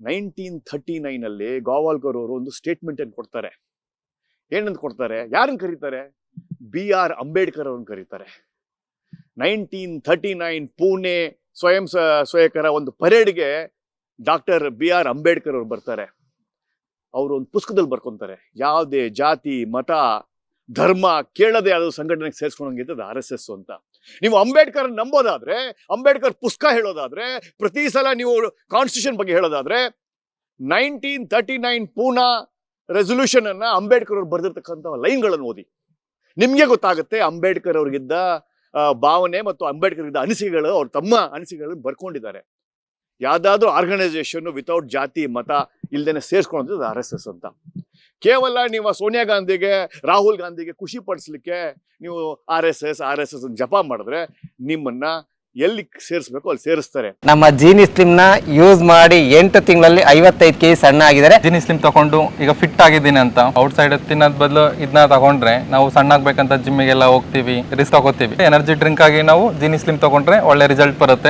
1939 ಗೋವಾಲ್ಕರ್ ಅವರು ಒಂದು ಸ್ಟೇಟ್ಮೆಂಟ್ ಅನ್ನು ಕೊಡ್ತಾರೆ. ಏನಂತ ಕೊಡ್ತಾರೆ? ಯಾರನ್ನು ಕರೀತಾರೆ? BR ಅಂಬೇಡ್ಕರ್ ಅವ್ರನ್ನ ಕರೀತಾರೆ. 1939 ಪುಣೆ ಸ್ವಯಂ ಸೇವಕರ ಒಂದು ಪರೇಡ್ಗೆ ಡಾಕ್ಟರ್ BR ಅಂಬೇಡ್ಕರ್ ಅವ್ರು ಬರ್ತಾರೆ. ಅವರು ಒಂದು ಪುಸ್ತಕದಲ್ಲಿ ಬರ್ಕೊಂತಾರೆ, ಯಾವುದೇ ಜಾತಿ ಮತ ಧರ್ಮ ಕೇಳದೆ ಅದು ಸಂಘಟನೆಗೆ ಸೇರಿಸ್ಕೊಂಡಂಗಿದ್ದು ಅದು RSS ಅಂತ. ನೀವು ಅಂಬೇಡ್ಕರ್ ನಂಬೋದಾದ್ರೆ, ಅಂಬೇಡ್ಕರ್ ಪುಸ್ತಕ ಹೇಳೋದಾದ್ರೆ, ಪ್ರತಿ ಸಲ ನೀವು ಕಾನ್ಸ್ಟಿಟ್ಯೂಷನ್ ಬಗ್ಗೆ ಹೇಳೋದಾದ್ರೆ 1939 ಪೂನಾ ರೆಸೊಲ್ಯೂಷನ್ ಅನ್ನ ಅಂಬೇಡ್ಕರ್ ಅವ್ರು ಬರೆದಿರ್ತಕ್ಕಂಥ ಲೈನ್ಗಳನ್ನು ಓದಿ, ನಿಮ್ಗೆ ಗೊತ್ತಾಗುತ್ತೆ ಅಂಬೇಡ್ಕರ್ ಅವ್ರಿಗಿದ್ದ ಭಾವನೆ ಮತ್ತು ಅಂಬೇಡ್ಕರ್ ಇದ್ದ ಅನಿಸಿಕೆಗಳು, ಅವ್ರು ತಮ್ಮ ಅನಿಸಿಕೆಗಳನ್ನು ಬರ್ಕೊಂಡಿದ್ದಾರೆ. ಯಾವ್ದಾದ್ರು ಆರ್ಗನೈಸೇಷನ್ ವಿತೌಟ್ ಜಾತಿ ಮತ ಇಲ್ದೇನೆ ಸೇರಿಸ್ಕೊಳ್ಳೋದು RSS ಅಂತ. ಕೇವಲ ನೀವು ಸೋನಿಯಾ ಗಾಂಧಿಗೆ ರಾಹುಲ್ ಗಾಂಧಿಗೆ ಖುಷಿ ಪಡಿಸ್ಲಿಕ್ಕೆ ನೀವು RSS ಜಪ ಮಾಡಿದ್ರೆ ನಿಮ್ಮನ್ನ ಎಲ್ಲಿ ಸೇರಿಸ್ಬೇಕು ಅಲ್ಲಿ ಸೇರಿಸ್ತಾರೆ. ನಮ್ಮ ಜೀನಿ ಸ್ಲಿಮ್ ನ ಯೂಸ್ ಮಾಡಿ 8 ತಿಂಗಳಲ್ಲಿ 55 kg ಸಣ್ಣ ಆಗಿದ್ದಾರೆ. ಜೀನಿ ಸ್ಲಿಮ್ ತಗೊಂಡು ಈಗ ಫಿಟ್ ಆಗಿದ್ದೀನಿ ಅಂತ ಔಟ್ ಸೈಡ್ ತಿನ್ನೋದ್ ಬದಲು ಇದನ್ನ ತಗೊಂಡ್ರೆ ನಾವು ಸಣ್ಣ ಆಗ್ಬೇಕಂತ ಜಿಮ್ಮಿಗೆಲ್ಲ ಹೋಗ್ತೀವಿ, ರಿಸ್ಕ್ ತಗೋತೀವಿ. ಎನರ್ಜಿ ಡ್ರಿಂಕ್ ಆಗಿ ನಾವು ಜೀನಿ ಸ್ಲಿಮ್ ತಗೊಂಡ್ರೆ ಒಳ್ಳೆ ರಿಸಲ್ಟ್ ಬರುತ್ತೆ.